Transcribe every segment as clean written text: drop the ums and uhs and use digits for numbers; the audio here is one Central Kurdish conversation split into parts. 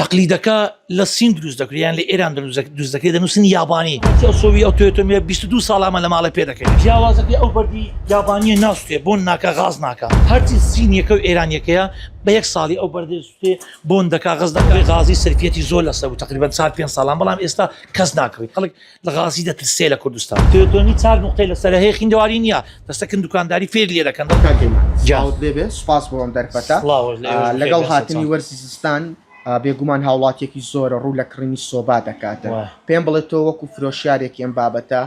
تەقلیدەکە لە سین دروست دەکرێت یان لە ئێران دروست دەکرێت دەنووسن یابانی سۆوی ئەو تۆتۆمیە 22 ساڵامە لە ماڵە پێ دەکەین جیاوازەکەی ئەو بەردی یابانیە ناستێ بۆن ناکە غاز ناکە هەرچی سینیەکە و ئێرانیەکەیە بە یەک ساڵی ئەو بەردێ سوێ بۆن دەکا غەز دەکەی غازی سەرفیەتی زۆر لەسەر و تقریبا 4-5 ساڵان بەڵام ئێستا کەس ناکەوێت خەڵک لە غازی دەترسێ لە کوردستان تۆتۆمی 4 نقطەی لەسەر هەیە خوێندەواری نییە دەستەکەن دوکانداری فێر لێ دەکەن جاوت بێ سوپاس بۆم دەرفەتە لەگەڵ هاتنی وەرزی زستان بێگومان هاوڵاتێکی زۆرە ڕوو لە کڕینی سۆبا دەکاتە پێم بڵێت تۆ وەکو فرۆشیارێکی ئەم بابەتە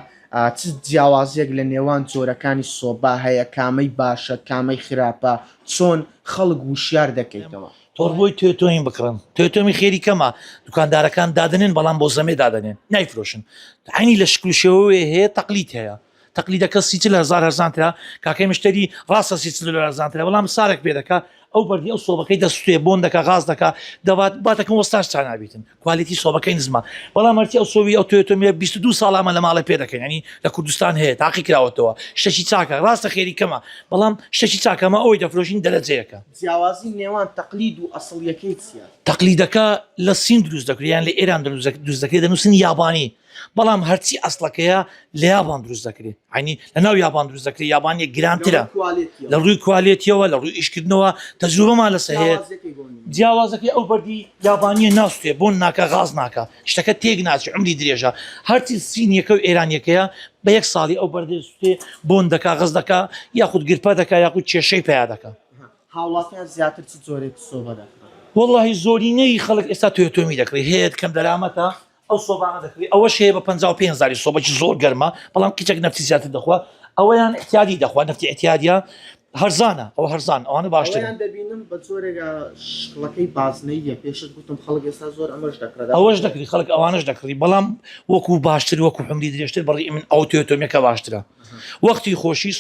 چ جیاوازیەک لە نێوان جۆرەکانی سۆبا هەیە کامەی باشە کامەی خراپە چۆن خەڵک وشیار دەکەیتەوە تۆڕبۆی توێتۆین بکڕن توێتۆمی خێری کەمە دوکاندارەکان دادنێن بەڵام بۆ زەمێ دادنێن نایفرۆشن عینی لە شکلوشەوەی هەیە تەقلیت هەیە تەقلیدەکە 30,000 هەرزانترا کاکەی مشتری ڕاستە 30,000 هەرزانترا بەڵام سارێک پێ دەکات ئەو بەردی ئەو سۆبەکەی دەستێ بۆن دەکە غاز دەکات دەوات باتەکەم وەستاش چانابیتن کوالیتی سۆبەکەی نزمە بەڵام هەرچی ئەو سۆوی ئەو توێتۆمیە 22 ساڵامە لە ماڵە پێ دەکەین ینی لە کوردستان هەیە تاقی کراوەتەوە شتێکی چاکە ڕاستە خێری کەمە بەڵام شتێکی چاکەمە ئەوەی دەفرۆشین دەرەجەیەکە جیاوازی نێوان تەقلید و ئەسڵیەکەی چیە تەقلیدەکە لە سین دروست دەکرێت یان لە ئێران دروست دەکرێت دەنووسن یابانی بەڵام هەرچی ئەسڵەکەیە لە یابان دروست دەکرێت عینی لە ناو یابان دروست دەکرێت یابانیە گرانترە لە ڕووی کوالیتیەوە لە ڕووی ئیشکردنەوە تەجروبەمان لەسەر هەیە جیاوازەکەی ئەو بەردی یابانیە ناستێ بۆن ناکە غاز ناکە شتەکە تێک ناچێت عمری درێژە هەرچی سینیەکە و ئێرانیەکەیە بە یەک ساڵی ئەو بەردێ سوێ بۆن دەکا غەز دەکا یاخود گرپە دەکا یاخود کێشەی پیا دەکا هاوڵاتیان زیاتر چ جۆرێکی سۆبە دەکەن وەڵڵاهی زۆرینەی خەڵک ئێستا توێتۆمی دەکرێت هەیە کەم دەرامەتە ئەو سۆبانە دەکرێت ئەوەش هەیە بە 55,000 سۆبەی زۆر گەرمە بەڵام کچێک نەفتی زیاتر دەخوا ئەوەیان احتیادی دەخوا نەفتی احتیادیە هەرزانە ئەو هەرزان ئەوانە باشتر دەبینم بە جۆرێکە شکڵەکەی بازنەیە پێشت گوتم خەڵک ئێستا زۆر ئەمەش دەکرێت ئەوەش دەکری خەڵک ئەوانش دەکڕی بەڵام وەکو باشتر وەکو حمری درێژتر بەڕی من ئەو توێتۆمیەکە باشترە وەختی خۆشی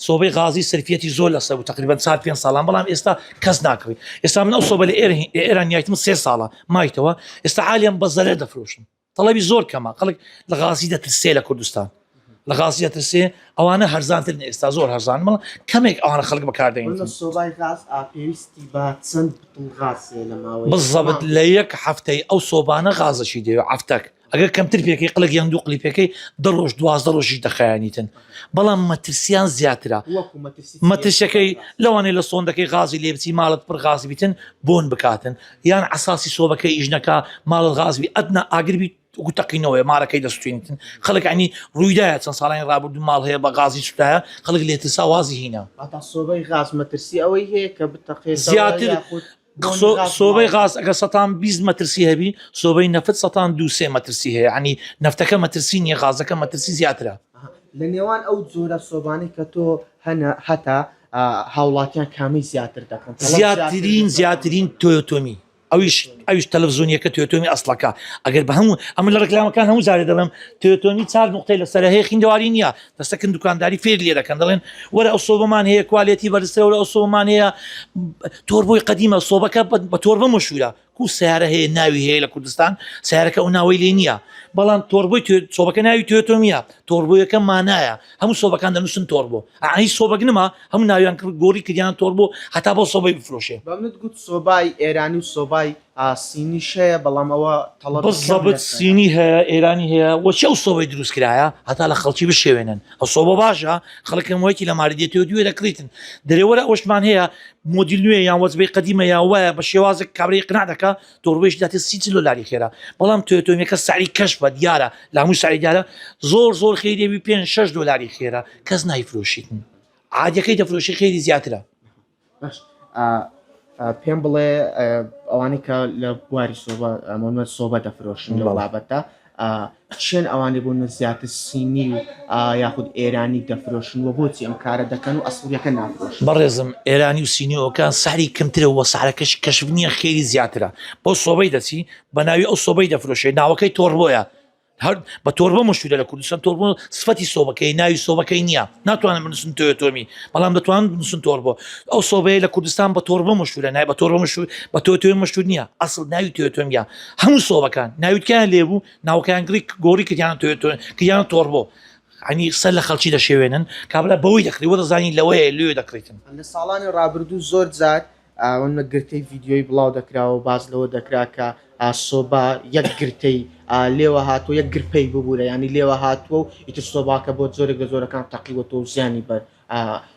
سۆبەی غازی سەرفیەتی زۆر لەسەر و تقریبا 4-5 ساڵان بەڵام ئێستا کەس ناکڕی ئێستا من ئەو سۆبە لە ئێرانیایتم 3 ساڵە مایتەوە ئێستا عالیان بە زەرەر دەفرۆشن تەڵەبی زۆر کەمە خەڵک لە غازی دەترسێ لە کوردستان لە غازی دەترسێ ئەوانە هەرزانتر ئێستا زۆر هەرزان مەڵ کەمێک ئەوانە خەڵک بەکاردەین سۆبای غاز پێویستی بە چەند غازێ لە ماوەی بزەبت لە یەک هەفتەی ئەو سۆبانە غازەشی دەوێت هەفتەک ئەگەر کەمتر پێکەی قڵک یان دوو قلیپەکەی 12 ڕۆژیش دەخایانیتن بەڵام مەترسیان زیاترە مەترسەکەی لەوانەیە لە سۆندەکەی غازی لێ بچی ماڵت پڕ غازی بیتن بۆن بکاتن یان ئەساسی سۆبەکەی ئیژنەکە ماڵت غازبی ئەدنا ئاگربی گوتەقینەوەی مارەکەی دەستوێنیتن خەڵک عنی ڕوویدایە چەند ساڵانی ڕابردوو ماڵ هەیە بە غازی سوتایە خەڵک لێترسا وازی هینە سۆبەی غاز مەترسی ئەوەی هەیە کە بتەقێت زیاتر سۆبەی غاز ئەگە 120 مەترسی هەبی سۆبەی نەفت 123 مەترسی هەیە عنی نەفتەکە مەترسی نیە غازەکە مەترسی زیاترە لە نێوان ئەو جۆرە سۆبانەی کە تۆ هەنە هەتا هاوڵاتیان کامی زیاتر دەکەن زیاترین تۆیۆتۆمی ئەویش تەلەڤیزۆنیەکە توێتۆمی ئەسڵەکە ئەگەر بە هەموو ئەمە لە ڕێکلامەکان هەموو جارێ دەڵێم توێتۆمی 4 نقطەی لەسەر هەیە خوێندەواری نییە دەستەکەن دوکانداری فێر لێ دەکەن دەڵێن وەرە ئەو سۆبەمان هەیە کوالیتی بەرزترە وەرە ئەو سۆبەمان هەیە تۆربۆی قەدیمە سۆبەکە بە تۆربە مەشهورە کو سیارە هەیە ناوی هەیە لە کوردستان سیارەکە ئەو ناوەی لێ نییە بەڵام تۆربۆی سۆبەکە ناوی توێتۆمیە تۆربۆیەکە مانایە هەموو سۆبەکان دەنووسن تۆربۆ ئەی سۆبەک نما هەموو ناویان کرد گۆڕی کردیان تۆربۆ هەتا بۆ سۆبەی بفرۆشێ بەمت گوت سۆبای ئێرانی و سۆبای سینیش هەیە بەڵام ئەوە بزەبت سینی هەیە ئێرانی هەیە وەچی ئەو سۆبەی دروست کرایە هەتا لە خەڵکی بشێوێنن ئەو سۆبە باشە خەڵکم وەیەکی لە ماردێتەوە دوێ دەکریتن دەرێوەرە ئەوشمان هەیە مۆدیل نوێ یان وەزبەی قەدیمە یا وایە بە شێوازێک کابرای قناع دەکات تۆربەیش داتێ 30 خێرا بەڵام توێتۆمیەکە سعری کەش بە دیارە لە هەموو سعری دیارە زۆر خێریێوی 5-6 دلاری خێرا کەس نایفرۆشیتن عادیەکەی دەفرۆشی خێری زیاترە پێم بڵێ ئەوانەی کە لە بواری سۆبە دەفرۆشن لە وڵابەتە چێن ئەوانەی بوون زیاتر سینی و یاخود ئێرانی دەفرۆشن و بۆچی ئەم کارە دەکەن و ئەسڵیەکە نافرۆشن بەڕێزم ئێرانی و سینیەوەکان ساری کەمترە وە سارەکەش کەشف نییە خێری زیاترە بۆ سۆبەی دەچی بە ناوی ئەو سۆبەی دەفرۆشێ ناوەکەی تۆربۆیە هەر بە تۆربە مەشهورە لە کوردستان تۆربۆ سفەتی سۆبەکەی ناوی سۆبەکەی نییە ناتوانن بنووسن توێتۆمی بەڵام دەتوانن بنووسن تۆربۆ ئەو سۆبەیە لە کوردستان بە تۆربە مەشهورە نای بە تۆربە مەشهور بە توێتۆمی مەشهور نییە ئەسڵ ناوی توێتۆمیە هەموو سۆبەکان ناویتکیان لێبوو ناوەکەیان گۆڕی کردیانە توێتۆ کردیانە تۆربۆ عنی سەر لە خەڵکی دەشێوێنن کابرا بەوەی دەکری وە دەزانی لەوەیە لێ دەکڕیتن لە ساڵانی ڕابردوو زۆر جار ئەوە گرتەی ڤیددیۆی بڵاو دەکراوە باز لەوە دەکرا کە سۆبا یەک گرتەی لێوە هاتووە یەک گرپەی ببوورە ینی لێوە هاتووە و ئیتر سۆباکە بۆ زۆرێک لە زۆرەکان تەقیوەتەوە و زیانی بەر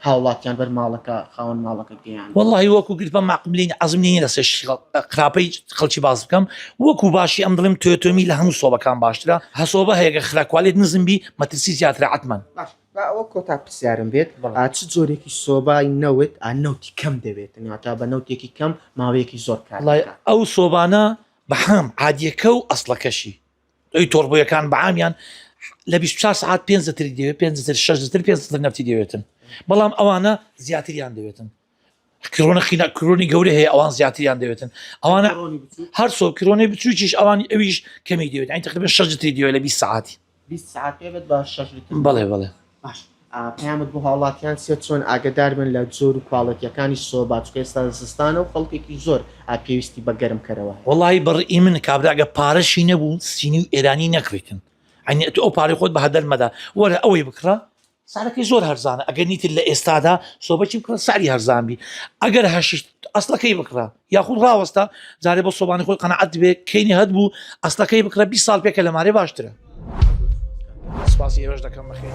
هاوڵاتیان بەر ماڵەکە خاوەن ماڵەکە گەیان والله وەکو گرت بە ماقبلین عزم نینە لەسەر خراپەی خەڵکی باز بکەم وەکو باشی ئەم دڵم توێتۆمی لە هەموو سۆبەکان باشترە هەسۆبە هەیەگە خراکوالێت نزمبی مەترسی زیاترە عتمەن ئەوە کۆتا پرسیارم بێت چ جۆرێکی سۆبای نەوت نەوتی کەم دەوێت تا بە نەوتێکی کەم ماوەیەکی زۆر کار ئەو سۆبانە بەهام عادیەکە و ئەسڵەکەشی ئەوی تۆڕبوویەکان بەعامیان لە 24 ساعت 5 دەوێت 5 6 5 نەفتی دەوێتن بەڵام ئەوانە زیاتریان دەوێتن کڕۆنی گەورە هەیە ئەوان زیاتریان دەوێتن ئەوانە هەر سۆ کڕۆنی بچووکیش ئەوانی ئەویش کەمی دەوێت ئەین تقریبا 6 دیوێت لە 20 ساعتی 20 ساعت پێوێت بە 6 بەڵێ بەڵێ باش پەیامت بۆ هاوڵاتیان سێ چۆن ئاگدار بن لە جۆر و کوواڵەتیەکانی سۆبا چکە ئێستا زستانە و خەڵکێکی زۆر پێویستی بە گەرم کەرەوە وڵی بڕئی من کابراگە پارەشی نەبوو سینی و ئێرانی نەکڕیتن ئەنی ئەو پارەی خۆت بە هەدەر مەدا وەرە ئەوەی بکڕە سارەکەی زۆر هەرزانە ئەگەر نیتر لە ئێستادا سۆبەکی بکڕە ساری هەرزانبی ئەگەر هەشت ئەسڵەکەی بکڕە یاخود ڕاوەستا جارێ بۆ سۆبانی خۆی قەنەعەت بێت کەینی هەت بوو ئەسڵەکەی بکڕە 20 ساڵ پێکە لە مارێ باشترە سپاسی ئێوەش دەکەم بەخێر